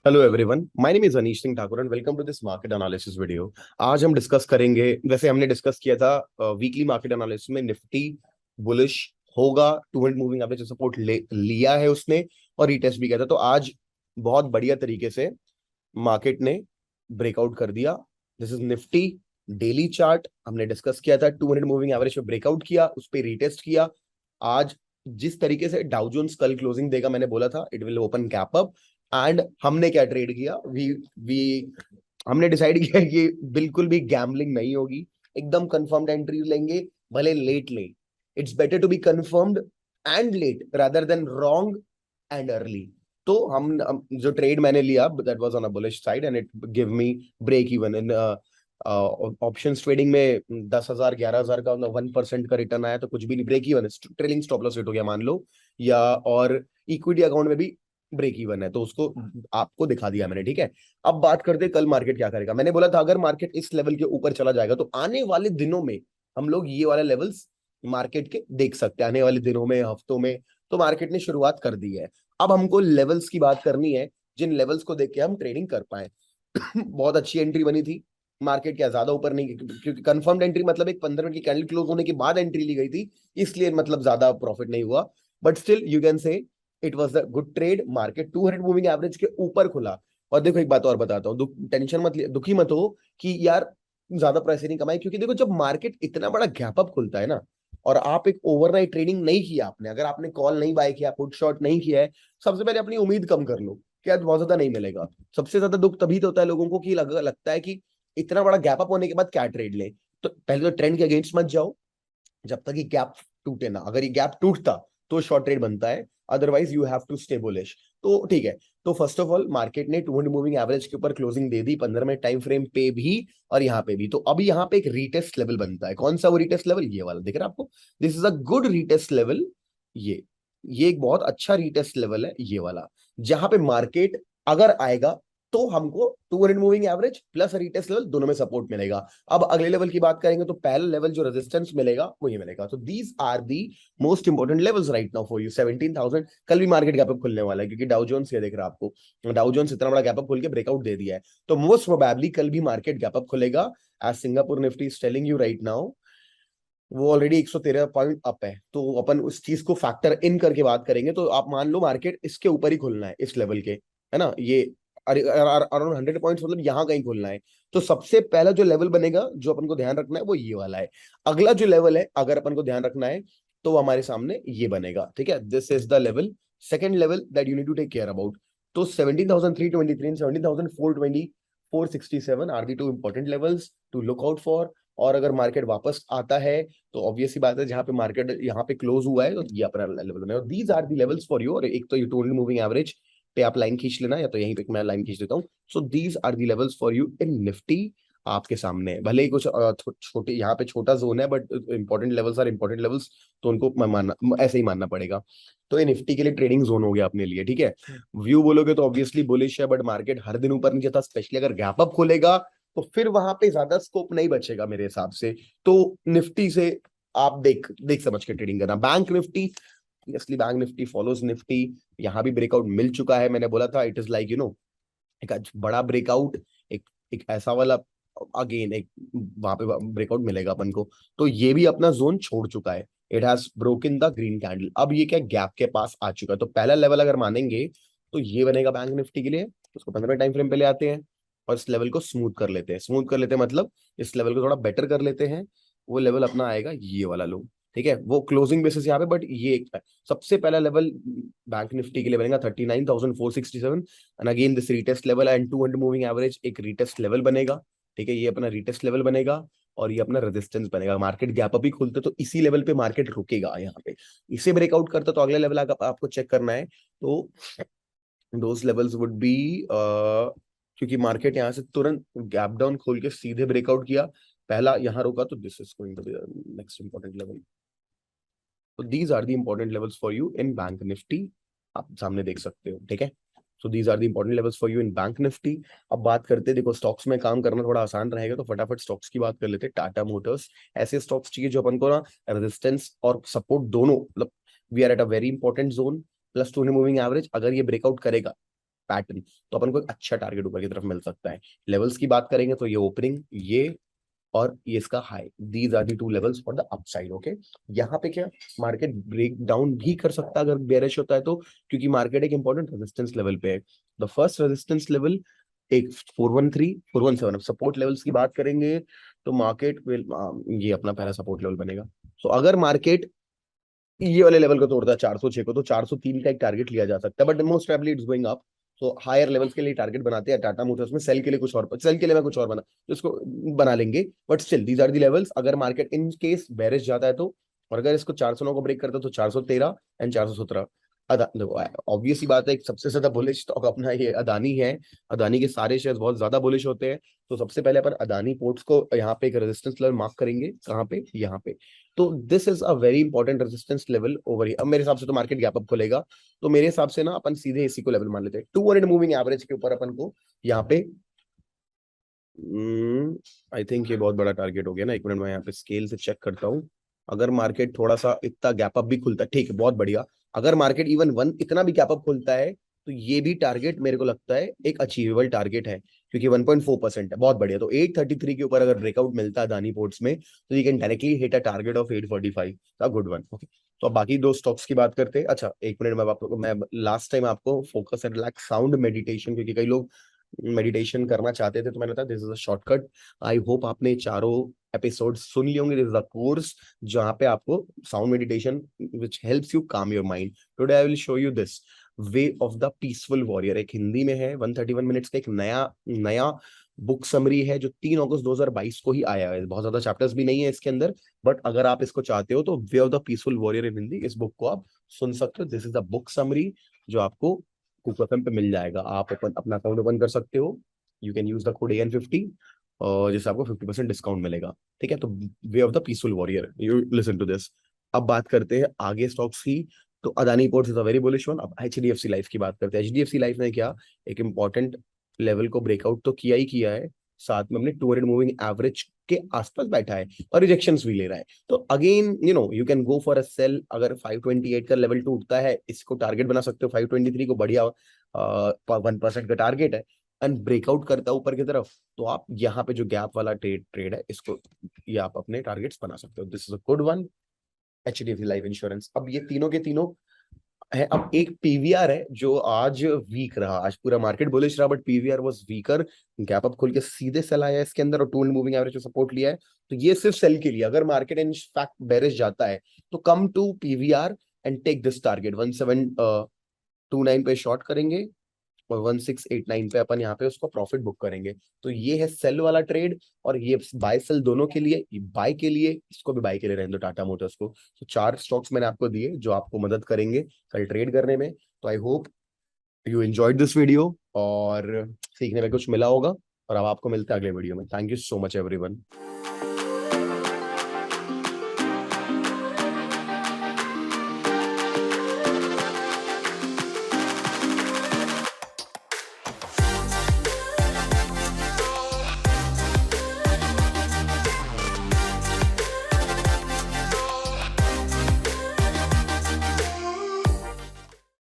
Hello everyone, my name is Anish Singh Thakur and welcome to this market analysis video. आज हम discuss करेंगे, वैसे हमने डिस्कस किया था वीकली मार्केट एनालिसिस में निफ्टी बुलिश होगा। 200 मूविंग एवरेज सपोर्ट लिया है उसने और रीटेस्ट भी किया था। तो आज बहुत बढ़िया तरीके से मार्केट ने ब्रेकआउट कर दिया। This is Nifty daily chart. हमने डिस्कस किया था 200 मूविंग एवरेज पे ब्रेकआउट किया, उस पर रीटेस्ट किया। आज जिस तरीके से डाउ जोन्स कल क्लोजिंग देगा, मैंने बोला था it will open gap up. And हमने क्या ट्रेड किया, वी हमने डिसाइड किया कि बिल्कुल भी गैम्बलिंग नहीं होगी, एकदम कंफर्म्ड एंट्री लेंगे, भले लेट लें। It's better to be confirmed and late rather than wrong and early. तो जो ट्रेड मैंने लिया that was on a bullish side and it give me break even in options trading में। 10,000 11,000 का 1% का रिटर्न आया तो कुछ भी नहीं, ब्रेक इवन है। ट्रेलिंग स्टॉप लॉस हिट हो गया मान लो, या और इक्विटी अकाउंट में भी ब्रेक इवन है, तो उसको आपको दिखा दिया मैंने। ठीक है, अब बात करते हैं कल मार्केट क्या करेगा। मैंने बोला था अगर मार्केट इस लेवल के ऊपर चला जाएगा तो आने वाले दिनों में हम लोग ये वाले लेवल्स मार्केट के देख सकते हैं, आने वाले दिनों में, हफ्तों में। तो मार्केट ने शुरुआत कर दी है। अब हमको लेवल्स की बात करनी है, जिन लेवल्स को देख के हम ट्रेडिंग कर पाए। बहुत अच्छी एंट्री बनी थी। मार्केट क्या ज्यादा ऊपर नहीं, क्योंकि कंफर्म्ड एंट्री मतलब एक 15 मिनट की कैंडल क्लोज होने के बाद एंट्री ली गई थी, इसलिए मतलब ज्यादा प्रॉफिट नहीं हुआ। But still you can say it was the good trade. Market 200 moving average के ऊपर खुला। और देखो एक बात और बताता हूँ, टेंशन मत दुखी मत हो कि यार ज्यादा पैसे नहीं कमाए, क्योंकि देखो जब मार्केट इतना बड़ा गैप अप खुलता है ना, और आप एक ओवरनाइट ट्रेडिंग नहीं किया आपने, अगर आपने कॉल नहीं बाय किया, पुट शॉर्ट नहीं किया है, सबसे पहले अपनी उम्मीद कम कर लो कि आज बहुत ज्यादा नहीं मिलेगा। सबसे ज्यादा दुख तभी तो होता है लोगों को कि लगता है कि इतना बड़ा गैप अप होने के बाद क्या ट्रेड ले। तो पहले तो ट्रेंड के अगेंस्ट मत जाओ जब तक ये गैप टूटे ना। अगर ये गैप टूटता तो शॉर्ट ट्रेड बनता है, otherwise you have to stay bullish. तो ठीक है, तो फर्स्ट ऑफ ऑल मार्केट ने 200 मूविंग एवरेज के ऊपर क्लोजिंग दे दी, 15 मिनट टाइम फ्रेम पे भी और यहाँ पे भी। तो अभी यहाँ पे एक रीटेस्ट लेवल बनता है। कौन सा वो रीटेस्ट लेवल? ये वाला दिख रहा है आपको? This is a good retest level. ये एक बहुत अच्छा रीटेस्ट लेवल है ये वाला, जहां पे मार्केट अगर आएगा तो हमको 200 moving average plus retest level दोनों में सपोर्ट मिलेगा। अब अगले लेवल की बात करेंगे तो पहला लेवल जो रेजिस्टेंस मिलेगा वो ये मिलेगा। तो these are the most important levels right now for you. 17,000 कल भी मार्केट गैप अप खुलने वाला है, क्योंकि डाउ जोन्स ये देख रहा है आपको, डाउ जोन्स इतना बड़ा गैप अप खुल के ब्रेकआउट दे दिया है। तो मोस्ट प्रोबेबली कल भी मार्केट गैप अप खुलेगा। As Singapore Nifty is telling you right now, वो ऑलरेडी 113 पॉइंट अप है। तो अपन उस चीज को फैक्टर इन करके बात करेंगे तो आप मान लो मार्केट इसके ऊपर ही खुलना है, इस लेवल के, है ना, ये अराउंड 100 पॉइंट्स, मतलब यहाँ कहीं खुलना है। तो सबसे पहला जो लेवल बनेगा जो अपन को ध्यान रखना है वो ये वाला है। अगला जो लेवल है अगर अपन को ध्यान रखना है तो वो हमारे सामने ये बनेगा। ठीक है, this is the level, second level that you need to take care about. तो 17,323 and 17,420 467 are the two important levels to look out for. और अगर मार्केट वापस आता है तो ऑब्वियस सी बात है, जहां पे मार्केट यहाँ पे क्लोज हुआ है तो ये अपना लेवल बनेगा। These are the levels for you. और एक तो यू टोल्ड मूविंग एवरेज पे आप लाइन खींच लेना, या तो यहीं पे मैं लाइन खींच देता हूँ। So these are the levels for you in Nifty. आपके सामने है, भले ही कुछ छोटे यहाँ पे छोटा जोन है, but important levels are important levels, तो उनको मानना ऐसे ही मानना पड़ेगा। तो ये निफ्टी के लिए ट्रेडिंग जोन हो गया अपने लिए। ठीक है, व्यू बोलोगे तो ऑब्वियसली बुलिश है, बट मार्केट हर दिन ऊपर नीचे था, स्पेशली अगर गैप अप खोलेगा तो फिर वहां पे ज्यादा स्कोप नहीं बचेगा मेरे हिसाब से। तो निफ्टी से आप देख देख समझ के ट्रेडिंग करना। Bank Nifty, obviously bank Nifty follows Nifty. यहाँ भी ब्रेकआउट मिल चुका है, मैंने बोला था इट इज लाइक एक बड़ा ब्रेकआउट, एक एक ऐसा वाला अगेन एक वहां पे ब्रेकआउट मिलेगा अपन को। तो ये भी अपना जोन छोड़ चुका है, it has broken the green candle. अब ये क्या गैप के पास आ चुका है। तो पहला लेवल अगर मानेंगे तो ये बनेगा बैंक निफ्टी के लिए। उसको 15 टाइम फ्रेम पे ले आते हैं और इस लेवल को स्मूथ कर लेते हैं। स्मूथ कर लेते हैं मतलब इस लेवल को थोड़ा बेटर कर लेते हैं। वो लेवल अपना आएगा ये वाला लो। ठीक है, वो क्लोजिंग बेसिस यहाँ पे, बट ये एक सबसे पहला लेवल बैंक निफ्टी के लिए बनेगा 39,467। And again this retest level and 200 moving average एक रीटेस्ट लेवल बनेगा। ठीक है, ये अपना रीटेस्ट लेवल बनेगा और ये अपना रेजिस्टेंस बनेगा। मार्केट गैप अप ही खुलते तो इसी लेवल पे मार्केट रुकेगा। यहाँ पे इसे ब्रेकआउट करता तो अगले लेवल आपको चेक करना है। तो दोज लेवल्स वुड बी, क्योंकि मार्केट यहाँ से तुरंत गैप डाउन खोल के सीधे ब्रेकआउट किया, पहला यहाँ रुका, तो this is going to be next important level. तो these are the important levels for you in bank Nifty, आप सामने देख सकते हो। ठीक है, so these are the important levels for you in bank Nifty. अब बात करते हैं, देखो स्टॉक्स में काम करना थोड़ा आसान रहेगा तो फटाफट स्टॉक्स की बात कर लेते हैं। टाटा मोटर्स, ऐसे स्टॉक्स चाहिए जो अपन को ना रेजिस्टेंस और सपोर्ट दोनों, मतलब we are at a very important zone plus 200 moving average. अगर ये ब्रेकआउट करेगा पैटर्न, तो अपन को एक अच्छा टारगेट ऊपर की तरफ मिल सकता है। लेवल्स की बात करेंगे तो ये ओपनिंग, ये और ये इसका high, these are the two levels for the upside. Okay, यहाँ पे क्या मार्केट ब्रेक डाउन भी कर सकता है अगर बेरिश होता है तो, क्योंकि मार्केट एक इंपॉर्टेंट रेजिस्टेंस लेवल पे है। द फर्स्ट रेजिस्टेंस लेवल एक 413 417। अब सपोर्ट लेवल्स की बात करेंगे तो मार्केट विल, ये अपना पहला सपोर्ट लेवल बनेगा। तो अगर मार्केट ये वाले लेवल को तोड़ता है 406 को, तो 403 का एक टारगेट लिया जा सकता है, but most probably it's going up. तो हायर लेवल्स के लिए टारगेट बनाते हैं टाटा मोटर्स में, सेल के लिए कुछ और, सेल के लिए मैं कुछ और बना, तो इसको बना लेंगे। But still these are the levels, अगर मार्केट इन केस बेरिश जाता है तो, और अगर इसको 409 को ब्रेक करता है तो 413 एंड 417। देखो ऑब्वियस ही बात है, सबसे ज्यादा बुलिश स्टॉक अपना ये अदानी है। अदानी के सारे शेयर्स बहुत ज्यादा बुलिश होते हैं। तो सबसे पहले अपन अदानी पोर्ट्स को यहाँ पे एक रेजिस्टेंस लेवल मार्क करेंगे, कहाँ पे, यहाँ पे। तो this is a very important resistance level over here. अब मेरे हिसाब से तो मार्केट गैप अप खुलेगा, तो मेरे हिसाब से ना अपन सीधे इसी को लेवल मान लेते हैं। 200 मूविंग एवरेज के ऊपर अपन को यहाँ पे, आई थिंक ये बहुत बड़ा टारगेट हो गया ना। एक मिनट में यहाँ पे स्केल से चेक करता हूँ। अगर मार्केट थोड़ा सा इतना गैप अप भी खुलता है, ठीक है, बहुत बढ़िया। अगर मार्केट इवन वन इतना भी गैप अप खुलता है तो ये भी टारगेट मेरे को लगता है एक अचीवेबल टारगेट है, क्योंकि 1.4% है, बहुत बढ़िया। तो 833 के ऊपर अगर ब्रेकआउट मिलता है दानी पोर्ट्स में, तो you can directly hit a target of 845, a good one. Okay, तो अब बाकी दो स्टॉक्स की बात करते हैं। अच्छा एक मिनट में आपको, मैं लास्ट टाइम आपको focus and relax sound meditation, क्योंकि कई लोग मेडिटेशन करना चाहते थे, तो मैंने बताया this is a shortcut. I hope आपने चारों एपिसोड सुन लिए होंगे। दिस इज अ कोर्स जहाँ पे आपको sound meditation which helps you काम your mind. Today I will show you this way of the peaceful warrior, एक हिंदी में है, 131 मिनट्स का एक नया नया बुक समरी है, जो 3 अगस्त 2022 को ही आया है। बहुत ज्यादा चैप्टर्स भी नहीं है इसके अंदर, बट अगर आप इसको चाहते हो तो way of the peaceful warrior in Hindi, इस बुक को आप सुन सकते हो। This is the book summary जो आपको कुक एफएम पे मिल जाएगा। आप अपना अकाउंट ओपन कर सकते हो, you can use the code AN50, और जिससे आपको 50% डिस्काउंट मिलेगा। ठीक है, तो way of the peaceful warrior, you listen to this. अब बात करते हैं आगे स्टॉक्स की। तो Adani ports is a very bullish one. अब HDFC लाइफ की बात करते हैं। HDFC लाइफ ने क्या, एक इंपॉर्टेंट लेवल को ब्रेकआउट तो किया ही किया है, साथ में अपने 200 मूविंग एवरेज के आसपास बैठा है और रिजेक्शंस भी ले रहा है। तो again you can go for a sell. अगर 528 का लेवल टूटता है, इसको टारगेट बना सकते हो, 523 को बढ़िया 1% का टारगेट है, एंड ब्रेकआउट करता है ऊपर की तरफ, तो आप यहाँ पे जो गैप वाला ट्रेड है, इसको ये आप अपने टारगेट्स बना सकते हो। This is a good one. HDFC life insurance. अब ये तीनों के तीनों है। अब एक PVR है जो आज वीक रहा, आज पूरा मार्केट बुलिश रहा, but PVR was weaker. Gap up खोल के सीधे सेल आया इसके अंदर, और 200 मूविंग एवरेज सपोर्ट लिया है। तो ये सिर्फ सेल के लिए, अगर मार्केट इन फैक्ट बेरिश जाता है तो come to PVR and take this target 1729 पे शॉर्ट करेंगे, और 1689 पे अपन यहाँ पे उसको प्रॉफिट बुक करेंगे। तो ये है सेल वाला ट्रेड, और ये बाय सेल दोनों के लिए, बाय के लिए, इसको भी बाय के लिए रहने दो टाटा मोटर्स को। तो 4 स्टॉक्स मैंने आपको दिए जो आपको मदद करेंगे कल ट्रेड करने में। तो I hope you enjoyed this video और सीखने में कुछ मिला होगा। और अब आपको मिलते हैं अगले वीडियो में। Thank you so much everyone.